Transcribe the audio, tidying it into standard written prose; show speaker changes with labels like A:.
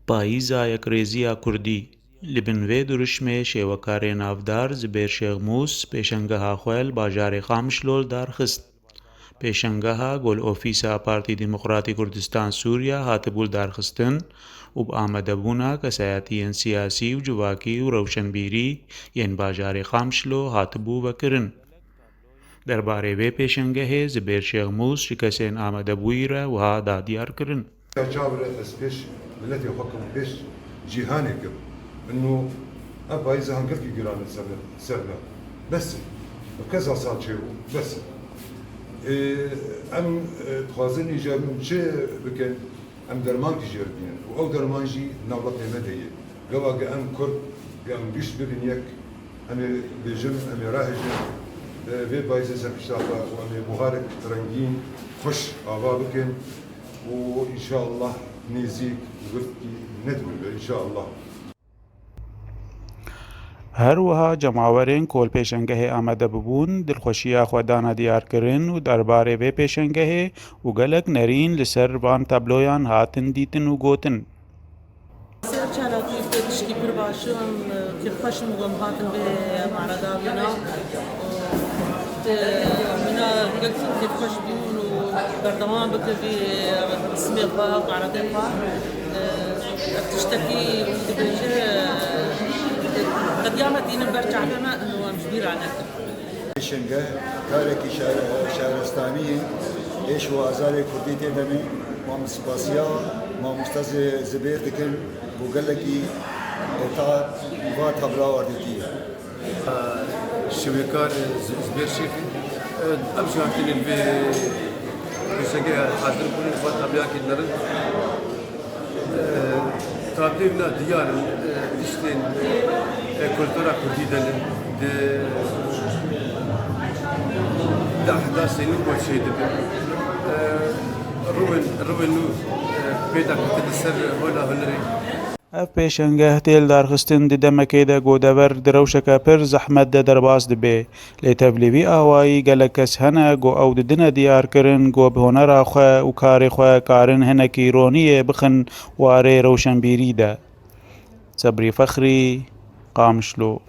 A: پاییزا یەکڕێزیە کوردی li bin vê duruşmê şêwekarê navdar Zibêr Şêxmûs pêşengeha xwe li bajarê Qamişlo darxist. Pêşengeha Golofîsa Partî Demokratî Kurdistan Sûriya hatibû darxistin û bi amedebûna kesayetiyên siyasî û civakî û rewşenbîrî yên bajarê Qamişlo hatibû vekirin. Derbarê vê pêşengehê Zibêr Şêxmûs ji kesên amedebûyî re wiha da diyar kirin.
B: ملتي وحكم بيش جيهانك انه ابا اذا هنقلك جيران سرنا بس وكذا صار شيء بس ام خوازني جاب شيء بكن ام درمان تجربين او درمان جي نولط مدهيه قوا ام كرد ام بيش ببنيك ام بجم ام راهج في بايزه سبشتاقه وام بوهارك رنگين خوش ابا بكن وان شاء الله نزيك وقتي ندوي ان شاء الله.
A: هەروەها جەماوەرێن کۆلپێشەنگەهێ ئامادە ببوون دڵخۆشیە خۆدانە دیارکردن و دەربارەی vê pêşengehê û gelek nerîn li ser van tabloyan hatin dîtin û gotin.
C: çalakî tişkî pir baş im kêfxweşim wem hatin vê marada bîna mina gelkî kêfxweş bûn û berdewam bike vê ismê xwe maradê xwe tiştekî dibêje قديمتين برجعنا انه كبير على
D: شنگه کارکی شهرستانی ايش هو ازاري كردي تدمي ما مسباسيا ما مستاز زبير دكن وقال لك تا وات خبره وردتي
E: شبكار زبير شيخ امشي عندنا في شنگه حاضر كل وات خبره كنر تابلينا ديار تشتين كولتورا كردي دلن ده أحداث سنين كل شيء ده روبن نو بيدا كتير سر ولا هنري
A: ev pêşengeh têl darxistin di demekê de godever di rewşeke pir zehmet de derbas dibe. Lê tevlî vî awayî gelek kes hene got ew didine diyarkirin got bi honera xwe û karê xwe karin hinekî roniyê bixin warê rewşenbîrî de. Sebrî Fexrî, Qamişlo.